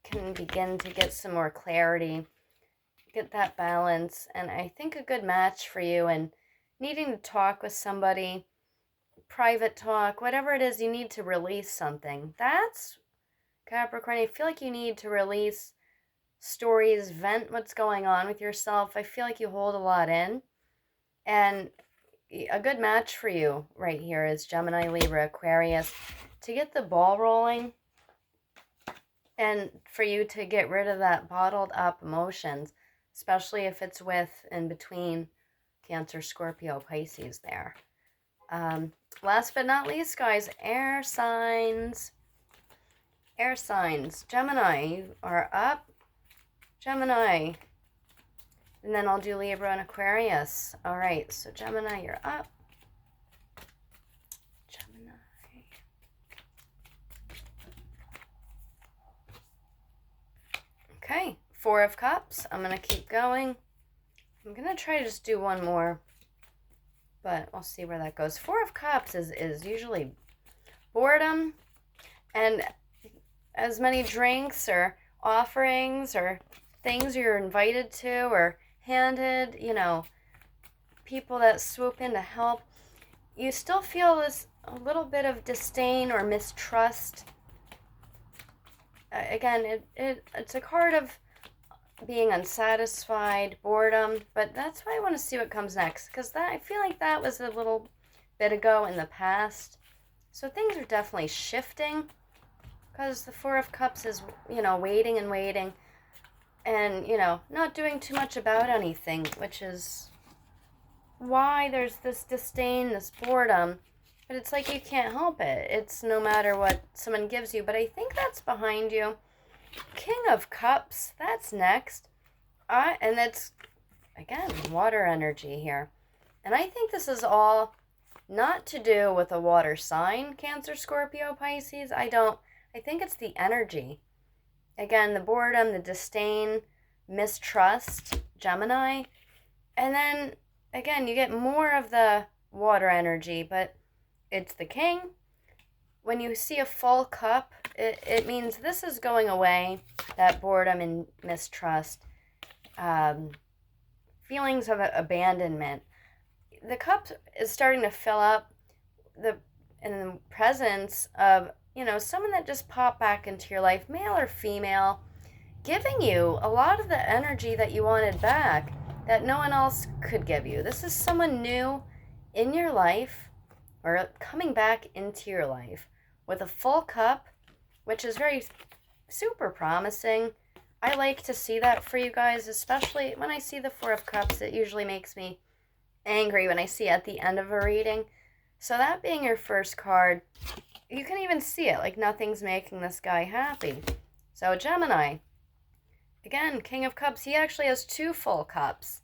can begin to get some more clarity, get that balance, and I think a good match for you, and needing to talk with somebody, private talk, whatever it is, you need to release something. That's Capricorn. I feel like you need to release stories, vent what's going on with yourself. I feel like you hold a lot in, and a good match for you right here is Gemini, Libra, Aquarius, to get the ball rolling and for you to get rid of that bottled up emotions, especially if it's with and between Cancer, Scorpio, Pisces there. Last but not least, guys, air signs. Air signs. Gemini, you are up. Gemini. And then I'll do Libra and Aquarius. All right, so Gemini, you're up. Gemini. Okay, Four of Cups. I'm going to keep going. I'm going to try to just do one more, but we'll see where that goes. Four of Cups is usually boredom and as many drinks or offerings or things you're invited to or handed, people that swoop in to help. You still feel a little bit of disdain or mistrust. Again, it's a card of being unsatisfied, boredom, but that's why I want to see what comes next, because I feel like that was a little bit ago in the past. So things are definitely shifting, because the Four of Cups is, waiting and waiting, and, not doing too much about anything, which is why there's this disdain, this boredom, But it's like you can't help it. It's no matter what someone gives you. But I think that's behind you. King of Cups, that's next. And that's, again, water energy here. And I think this is all not to do with a water sign, Cancer, Scorpio, Pisces. I think it's the energy. Again, the boredom, the disdain, mistrust, Gemini. And then, again, you get more of the water energy, but it's the king. When you see a full cup, it means this is going away, that boredom and mistrust, feelings of abandonment. The cup is starting to fill up in the presence of, someone that just popped back into your life, male or female, giving you a lot of the energy that you wanted back that no one else could give you. This is someone new in your life or coming back into your life with a full cup, which is very super promising. I like to see that for you guys, especially when I see the Four of Cups. It usually makes me angry when I see it at the end of a reading. So that being your first card, you can even see it, like nothing's making this guy happy. So Gemini, again, King of Cups, he actually has two full cups.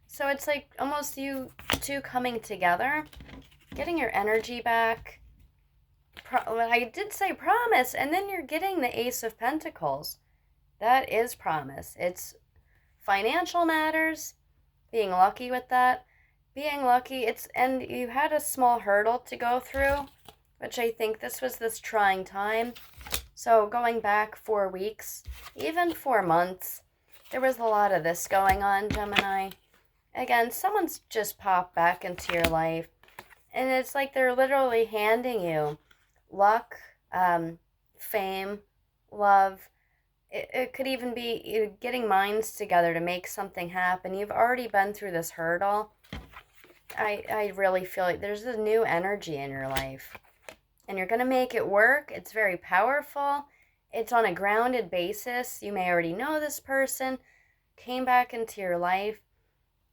So it's like almost you two coming together, getting your energy back. I did say promise, and then you're getting the Ace of Pentacles. That is promise. It's financial matters, being lucky with that. Being lucky, and you had a small hurdle to go through, which I think this was this trying time. So going back 4 weeks, even 4 months, there was a lot of this going on, Gemini. Again, someone's just popped back into your life, and it's like they're literally handing you luck, fame, love. It could even be you getting minds together to make something happen. You've already been through this hurdle. I really feel like there's a new energy in your life, and you're going to make it work. It's very powerful. It's on a grounded basis. You may already know this person, came back into your life.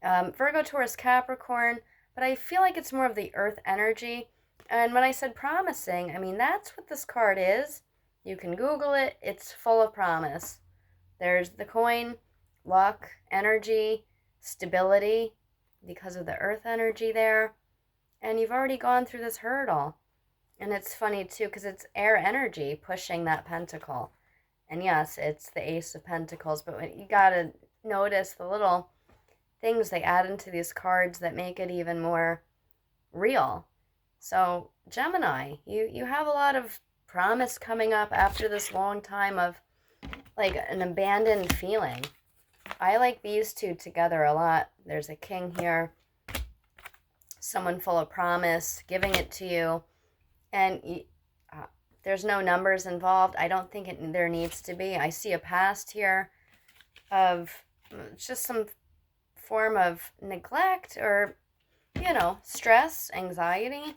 Virgo, Taurus, Capricorn, but I feel like it's more of the earth energy. And when I said promising, I mean, that's what this card is. You can Google it. It's full of promise. There's the coin, luck, energy, stability, because of the earth energy there. And you've already gone through this hurdle. And it's funny too, because it's air energy pushing that pentacle. And yes, it's the Ace of Pentacles, but you gotta notice the little things they add into these cards that make it even more real. So Gemini, you have a lot of promise coming up after this long time of like an abandoned feeling. I like these two together a lot. There's a king here, someone full of promise, giving it to you, and there's no numbers involved. I don't think there needs to be. I see a past here of just some form of neglect or, stress, anxiety,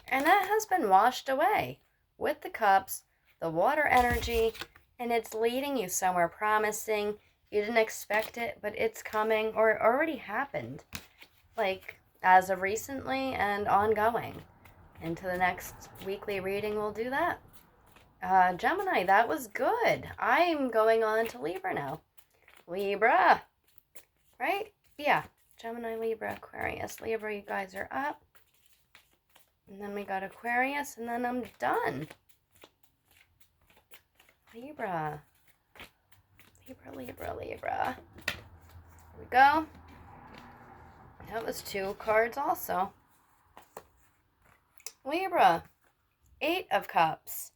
and that has been washed away with the cups, the water energy, and it's leading you somewhere promising. You didn't expect it, but it's coming or already happened, like as of recently and ongoing. Into the next weekly reading, we'll do that. Gemini, that was good. I'm going on to Libra now. Libra, right? Yeah, Gemini, Libra, Aquarius. Libra, you guys are up. And then we got Aquarius, and then I'm done. Libra. Libra. Here we go. That was 2 cards also. Libra, 8 of Cups.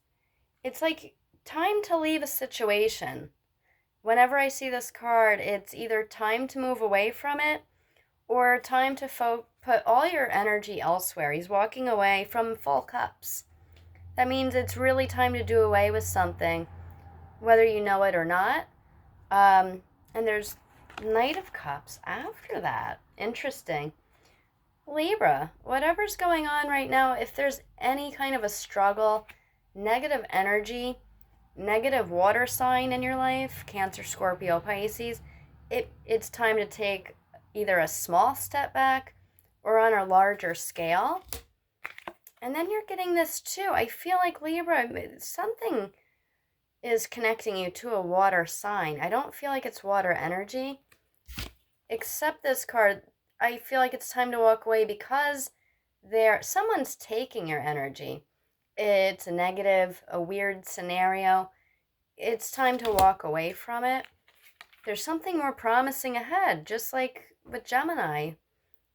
It's like time to leave a situation. Whenever I see this card, it's either time to move away from it or time to put all your energy elsewhere. He's walking away from full cups. That means it's really time to do away with something, whether you know it or not. And there's Knight of Cups after that. Interesting. Libra, whatever's going on right now, if there's any kind of a struggle, negative energy, negative water sign in your life, Cancer, Scorpio, Pisces, it's time to take either a small step back or on a larger scale. And then you're getting this too. I feel like Libra, something is connecting you to a water sign. I don't feel like it's water energy. Except this card, I feel like it's time to walk away because someone's taking your energy. It's a negative, a weird scenario. It's time to walk away from it. There's something more promising ahead, just like with Gemini.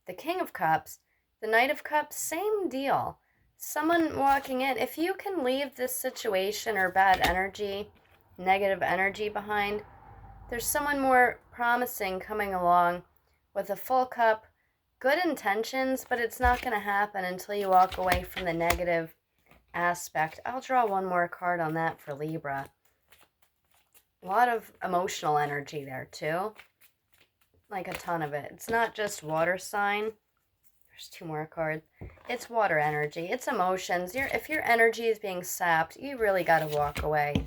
The King of Cups, the Knight of Cups, same deal. Someone walking in, if you can leave this situation or bad energy, negative energy behind, there's someone more promising coming along with a full cup, good intentions, but it's not going to happen until you walk away from the negative aspect. I'll draw one more card on that for Libra. A lot of emotional energy there too. Like a ton of it. It's not just water sign. There's two more cards. It's water energy. It's emotions. If your energy is being sapped, you really got to walk away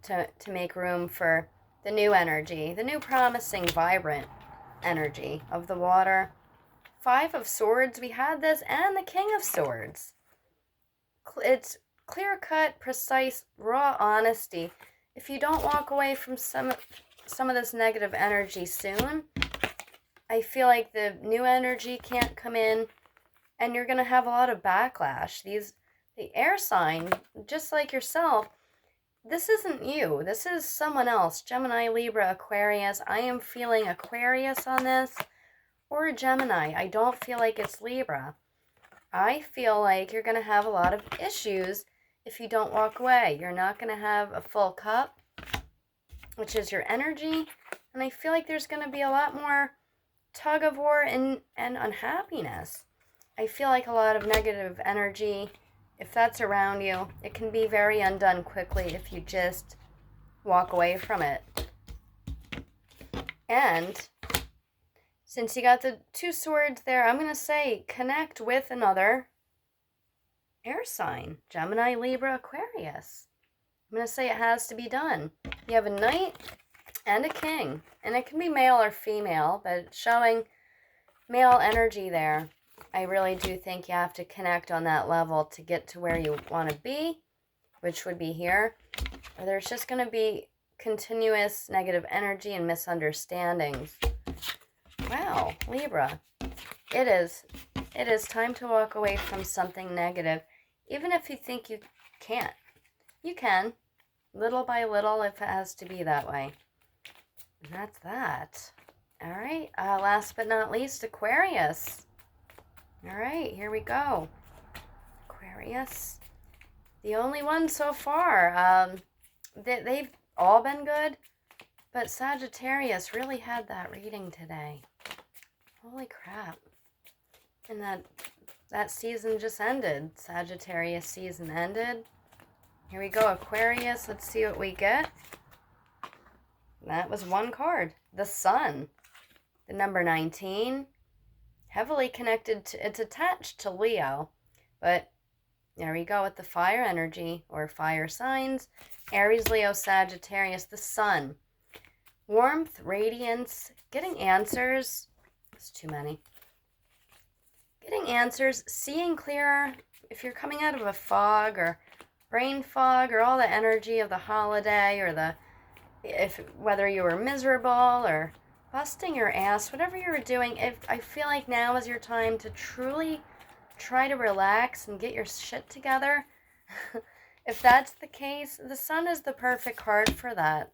to make room for the new energy, the new promising, vibrant energy of the water. Five of Swords, we had this, and the King of Swords. It's clear-cut, precise, raw honesty. If you don't walk away from some of this negative energy soon, I feel like the new energy can't come in, and you're going to have a lot of backlash. The air sign, just like yourself, this isn't you. This is someone else. Gemini, Libra, Aquarius. I am feeling Aquarius on this, or Gemini. I don't feel like it's Libra. I feel like you're going to have a lot of issues if you don't walk away. You're not going to have a full cup, which is your energy, and I feel like there's going to be a lot more tug of war and unhappiness. I feel like a lot of negative energy, if that's around you, it can be very undone quickly if you just walk away from it. And since you got the two swords there, I'm going to say connect with another air sign. Gemini, Libra, Aquarius. I'm going to say it has to be done. You have a Knight and a King. And it can be male or female, but showing male energy there. I really do think you have to connect on that level to get to where you want to be, which would be here. Or there's just going to be continuous negative energy and misunderstandings. Wow, Libra. It is time to walk away from something negative, even if you think you can't. You can, little by little, if it has to be that way. And that's that. All right, last but not least, Aquarius. All right, here we go. Aquarius. The only one so far. They've all been good, but Sagittarius really had that reading today. Holy crap. And that season just ended. Sagittarius season ended. Here we go, Aquarius. Let's see what we get. That was one card. The Sun. The number 19. Heavily connected to, it's attached to Leo. But there we go with the fire energy or fire signs. Aries, Leo, Sagittarius, the Sun. Warmth, radiance, getting answers. It's too many. Getting answers, seeing clearer. If you're coming out of a fog or brain fog or all the energy of the holiday or whether you were miserable or busting your ass, whatever you were doing, I feel like now is your time to truly try to relax and get your shit together. If that's the case, the Sun is the perfect card for that.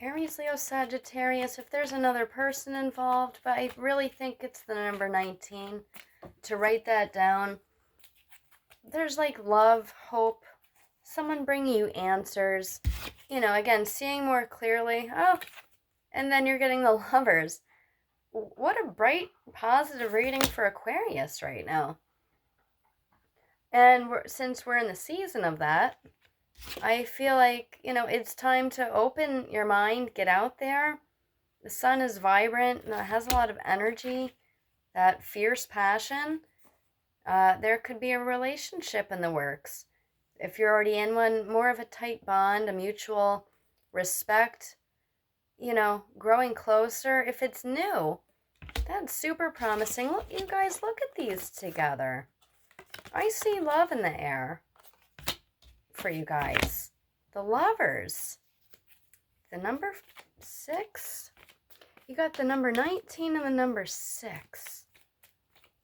Aries, Leo, Sagittarius, if there's another person involved, but I really think it's the number 19. To write that down, there's like love, hope, someone bringing you answers. You know, again, seeing more clearly. Oh, and then you're getting the Lovers. What a bright, positive reading for Aquarius right now. And since we're in the season of that, I feel like, you know, it's time to open your mind, get out there. The Sun is vibrant, and it has a lot of energy, that fierce passion. There could be a relationship in the works. If you're already in one, more of a tight bond, a mutual respect, you know, growing closer. If it's new, That's super promising. Look, you guys, look at these together. I see love in the air for you guys. The Lovers. The number 6. You got the number 19 and the number 6.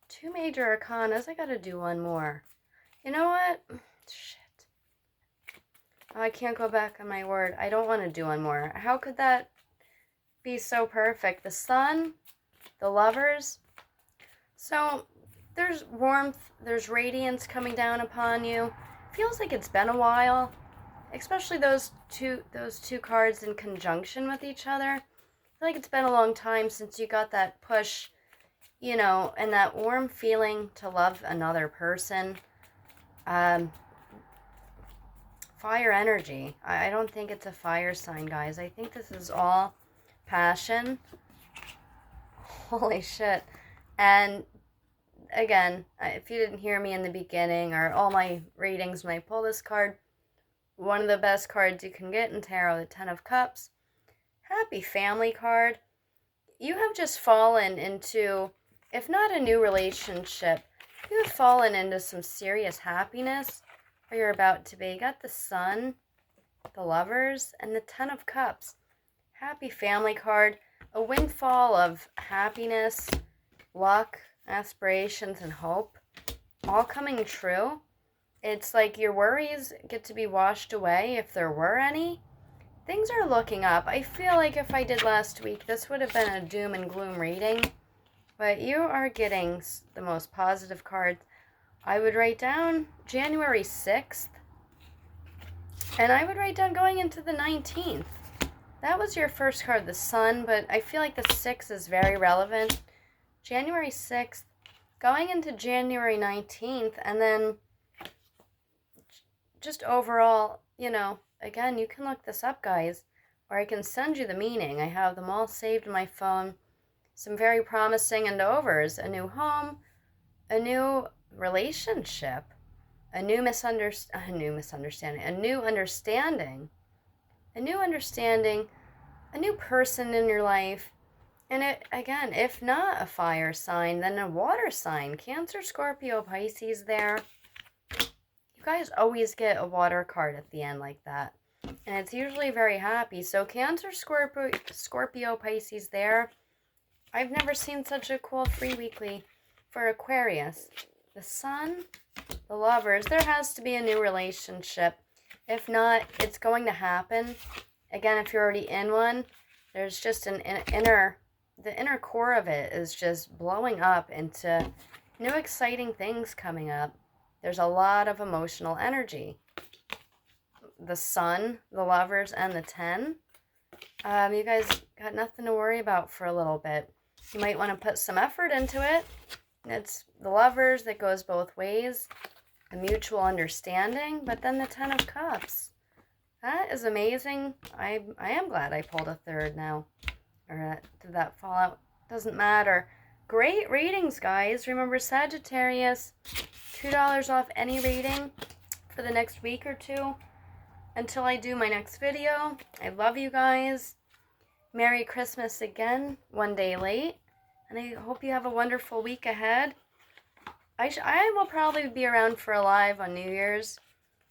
2 major arcanas. I gotta do one more. You know what? Shit. Oh, I can't go back on my word. I don't want to do one more. How could that be so perfect? The Sun, the Lovers. So there's warmth, there's radiance coming down upon you. Feels like it's been a while, especially those two cards in conjunction with each other. I feel like it's been a long time since you got that push, you know, and that warm feeling to love another person. Fire energy. I don't think it's a fire sign, guys. I think this is all passion. Holy shit. And again, if you didn't hear me in the beginning or all my readings when I pull this card, one of the best cards you can get in tarot, the 10 of Cups. Happy family card. You have just fallen into, if not a new relationship, you have fallen into some serious happiness, or you're about to be. You got the Sun, the Lovers, and the 10 of Cups. Happy family card. A windfall of happiness, luck, aspirations, and hope. All coming true. It's like your worries get to be washed away, if there were any. Things are looking up. I feel like if I did last week, this would have been a doom and gloom reading. But you are getting the most positive cards. I would write down January 6th. And I would write down going into the 19th. That was your first card, the Sun. But I feel like the 6 is very relevant. January 6th. Going into January 19th. And then just overall, you know, again, you can look this up, guys, or I can send you the meaning. I have them all saved in my phone. Some very promising end-overs. A new home, a new relationship, a new understanding, a new person in your life. And it, again, if not a fire sign, then a water sign. Cancer, Scorpio, Pisces there. You guys always get a water card at the end like that. And it's usually very happy. So Cancer, Scorpio, Pisces there. I've never seen such a cool free weekly for Aquarius. The Sun, the Lovers. There has to be a new relationship. If not, it's going to happen. Again, if you're already in one, there's just the inner core of it is just blowing up into new exciting things coming up. There's a lot of emotional energy. The Sun, the Lovers, and the 10. You guys got nothing to worry about for a little bit. You might want to put some effort into it. It's the Lovers that goes both ways. A mutual understanding. But then the 10 of Cups. That is amazing. I am glad I pulled a third now. Or did that fall out? Doesn't matter. Great readings, guys. Remember, Sagittarius, $2 off any reading for the next week or two until I do my next video. I love you guys. Merry Christmas again, one day late. And I hope you have a wonderful week ahead. I will probably be around for a live on New Year's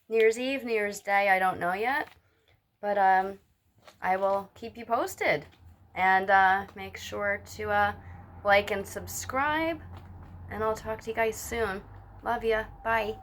Eve, New Year's Day. I don't know yet. But I will keep you posted. And make sure to like and subscribe. And I'll talk to you guys soon. Love ya. Bye.